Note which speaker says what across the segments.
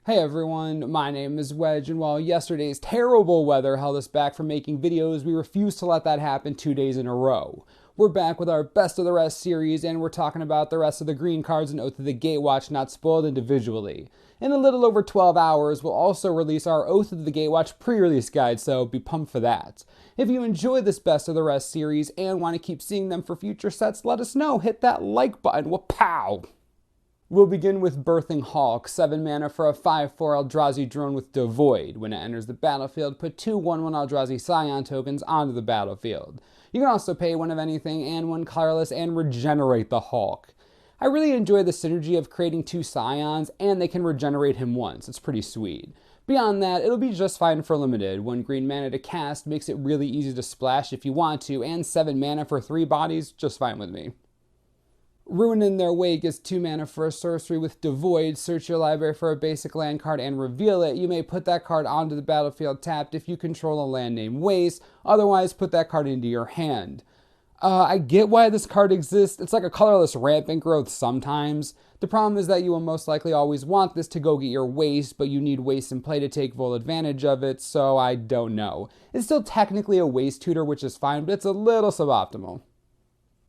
Speaker 1: Hey everyone, my name is Wedge, and while yesterday's terrible weather held us back from making videos, we refused to let that happen 2 days in a row. We're back with our Best of the Rest series, and we're talking about the rest of the green cards in Oath of the Gatewatch not spoiled individually. In a little over 12 hours, we'll also release our Oath of the Gatewatch pre-release guide, so be pumped for that. If you enjoy this Best of the Rest series and want to keep seeing them for future sets, let us know. Hit that like button. Wa-pow! We'll begin with Birthing Hawk, 7 mana for a 5/4 Eldrazi drone with Devoid. When it enters the battlefield, put 2 1/1 Eldrazi Scion tokens onto the battlefield. You can also pay 1 of anything and 1 colorless and regenerate the Hawk. I really enjoy the synergy of creating 2 Scions, and they can regenerate him once. It's pretty sweet. Beyond that, it'll be just fine for limited. 1 green mana to cast makes it really easy to splash if you want to, and 7 mana for 3 bodies, just fine with me. Ruin in Their Wake is 2 mana for a sorcery with Devoid. Search your library for a basic land card and reveal it. You may put that card onto the battlefield tapped if you control a land named Waste. Otherwise, put that card into your hand. I get why this card exists. It's like a colorless rampant growth sometimes. The problem is that you will most likely always want this to go get your Waste, but you need Waste in play to take full advantage of it, so I don't know. It's still technically a Waste tutor, which is fine, but it's a little suboptimal.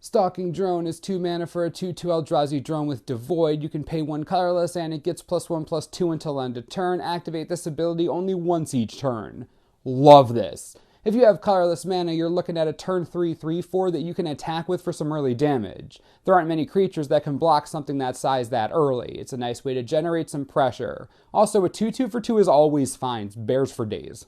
Speaker 1: Stalking Drone is 2 mana for a 2/2 Eldrazi drone with Devoid. You can pay 1 colorless and it gets +1/+2 until end of turn. Activate this ability only once each turn. Love this. If you have colorless mana, you're looking at a turn 3/3/4 that you can attack with for some early damage. There aren't many creatures that can block something that size that early. It's a nice way to generate some pressure. Also, a 2/2 for 2 is always fine. Bears for days.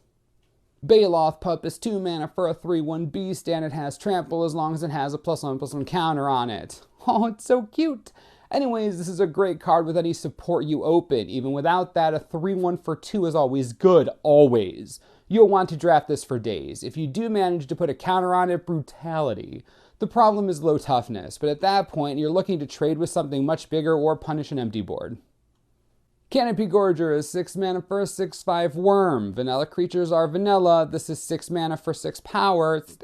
Speaker 1: Bailiff Pup is 2 mana for a 3/1 beast, and it has trample as long as it has a +1/+1 counter on it. Oh, it's so cute! Anyways, this is a great card with any support you open. Even without that, a 3/1 for 2 is always good, always. You'll want to draft this for days. If you do manage to put a counter on it, brutality. The problem is low toughness, but at that point, you're looking to trade with something much bigger or punish an empty board. Canopy Gorger is 6 mana for a 6/5 worm. Vanilla creatures are vanilla. This is 6 mana for 6 power. It's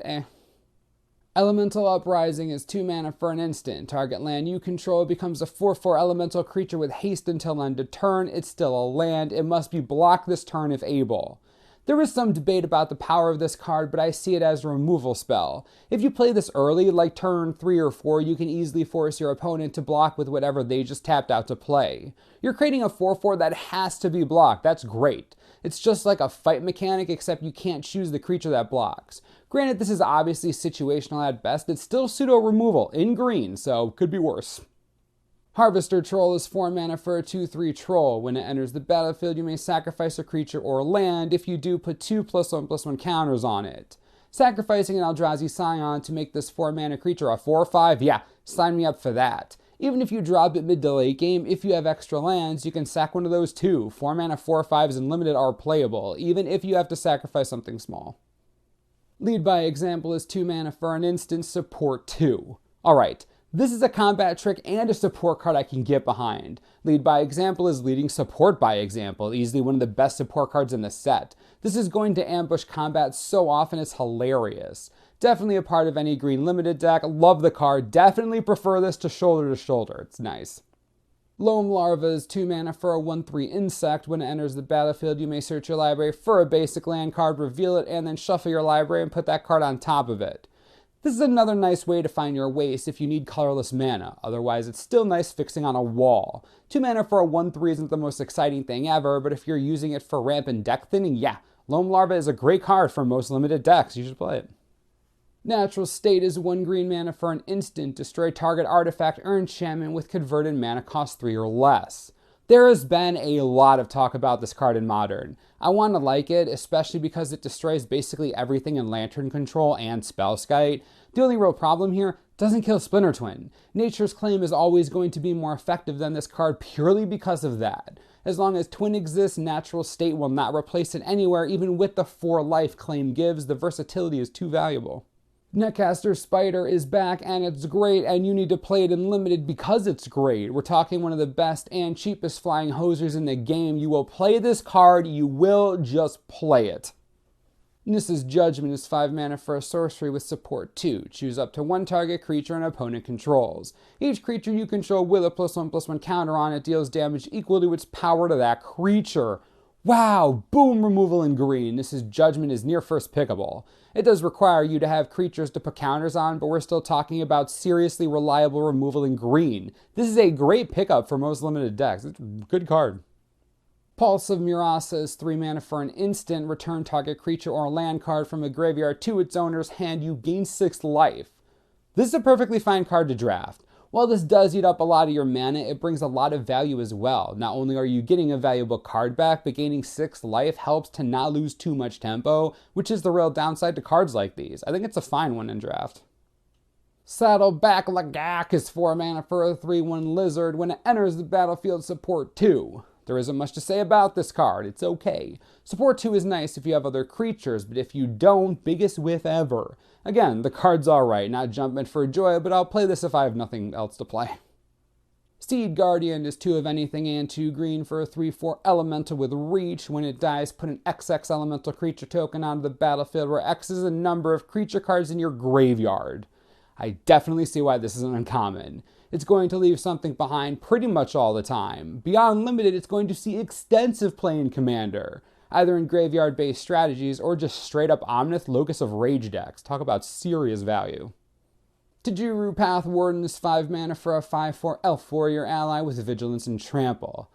Speaker 1: Elemental Uprising is 2 mana for an instant. Target land you control becomes a 4/4 elemental creature with haste until end of turn. It's still a land. It must be blocked this turn if able. There is some debate about the power of this card, but I see it as a removal spell. If you play this early, like turn 3 or 4, you can easily force your opponent to block with whatever they just tapped out to play. You're creating a 4/4 that has to be blocked. That's great. It's just like a fight mechanic, except you can't choose the creature that blocks. Granted, this is obviously situational at best. It's still pseudo-removal in green, so could be worse. Harvester Troll is 4 mana for a 2/3 troll. When it enters the battlefield, you may sacrifice a creature or land. If you do, put 2 +1/+1 counters on it. Sacrificing an Eldrazi Scion to make this 4 mana creature a 4/5? Yeah, sign me up for that. Even if you drop it mid to late game, if you have extra lands, you can sack one of those too. 4 mana 4/5s and limited are playable, even if you have to sacrifice something small. Lead by Example is 2 mana for an instant, support 2. Alright. This is a combat trick and a support card I can get behind. Lead by Example is leading support by example, easily one of the best support cards in the set. This is going to ambush combat so often it's hilarious. Definitely a part of any green limited deck. Love the card. Definitely prefer this to shoulder. It's nice. Loam Larva is 2 mana for a 1/3 insect. When it enters the battlefield, you may search your library for a basic land card, reveal it, and then shuffle your library and put that card on top of it. This is another nice way to find your waste if you need colorless mana. Otherwise, it's still nice fixing on a wall. 2 mana for a 1/3 isn't the most exciting thing ever, but if you're using it for ramp and deck thinning, yeah, Loam Larva is a great card for most limited decks. You should play it. Natural State is 1 green mana for an instant. Destroy target artifact or enchantment with converted mana cost 3 or less. There has been a lot of talk about this card in Modern. I want to like it, especially because it destroys basically everything in Lantern Control and Spellskite. The only real problem here, doesn't kill Splinter Twin. Nature's Claim is always going to be more effective than this card purely because of that. As long as Twin exists, Natural State will not replace it anywhere, even with the 4 life Claim gives. The versatility is too valuable. Netcaster Spider is back and it's great, and you need to play it in limited because it's great. We're talking one of the best and cheapest flying hosers in the game. You will play this card, you will just play it. And this is Judgement is 5 mana for a sorcery with support 2. Choose up to 1 target creature an opponent controls. Each creature you control with a +1/+1 counter on it deals damage equal to its power to that creature. Wow, boom removal in green. This is Judgement is near first pickable. It does require you to have creatures to put counters on, but we're still talking about seriously reliable removal in green. This is a great pickup for most limited decks. It's a good card. Pulse of Murasa is 3 mana for an instant. Return target creature or land card from a graveyard to its owner's hand. You gain 6 life. This is a perfectly fine card to draft. While this does eat up a lot of your mana, it brings a lot of value as well. Not only are you getting a valuable card back, but gaining 6 life helps to not lose too much tempo, which is the real downside to cards like these. I think it's a fine one in draft. Saddleback Lagak is 4 mana for a 3/1 lizard. When it enters the battlefield, support 2. There isn't much to say about this card, it's okay. Support 2 is nice if you have other creatures, but if you don't, biggest whiff ever. Again, the card's alright, not jumping for joy, but I'll play this if I have nothing else to play. Seed Guardian is 2 of anything and 2 green for a 3/4 elemental with reach. When it dies, put an XX elemental creature token onto the battlefield, where X is the number of creature cards in your graveyard. I definitely see why this isn't uncommon. It's going to leave something behind pretty much all the time. Beyond Limited, it's going to see extensive play in Commander, either in graveyard-based strategies or just straight-up Omnith Locus of Rage decks. Talk about serious value. Tajuru Path Warden is 5 mana for a 5/4 elf warrior ally with vigilance and trample.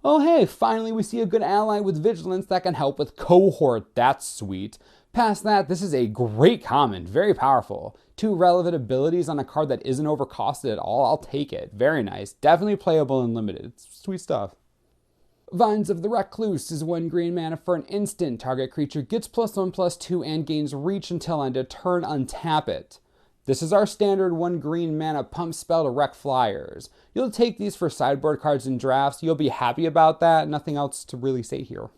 Speaker 1: Oh hey, finally we see a good ally with vigilance that can help with cohort. That's sweet. Past that, this is a great common, very powerful. 2 relevant abilities on a card that isn't overcosted at all. I'll take it. Very nice. Definitely playable and limited. It's sweet stuff. Vines of the Recluse is 1 green mana for an instant. Target creature gets +1/+2 and gains reach until end of turn. Untap it. This is our standard 1 green mana pump spell to wreck flyers. You'll take these for sideboard cards and drafts. You'll be happy about that. Nothing else to really say here.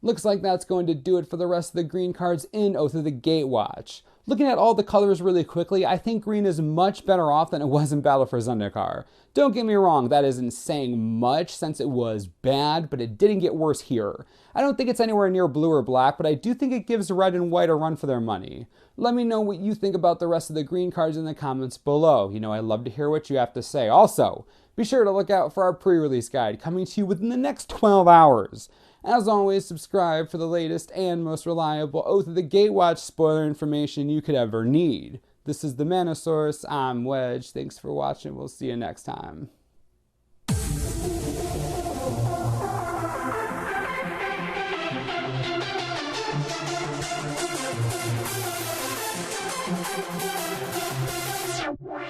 Speaker 1: Looks like that's going to do it for the rest of the green cards in Oath of the Gatewatch. Looking at all the colors really quickly, I think green is much better off than it was in Battle for Zendikar. Don't get me wrong, that isn't saying much since it was bad, but it didn't get worse here. I don't think it's anywhere near blue or black, but I do think it gives red and white a run for their money. Let me know what you think about the rest of the green cards in the comments below. You know, I love to hear what you have to say. Also, be sure to look out for our pre-release guide coming to you within the next 12 hours. As always, subscribe for the latest and most reliable Oath of the Gatewatch spoiler information you could ever need. This is the Mana Source. I'm Wedge. Thanks for watching. We'll see you next time.
Speaker 2: Wow.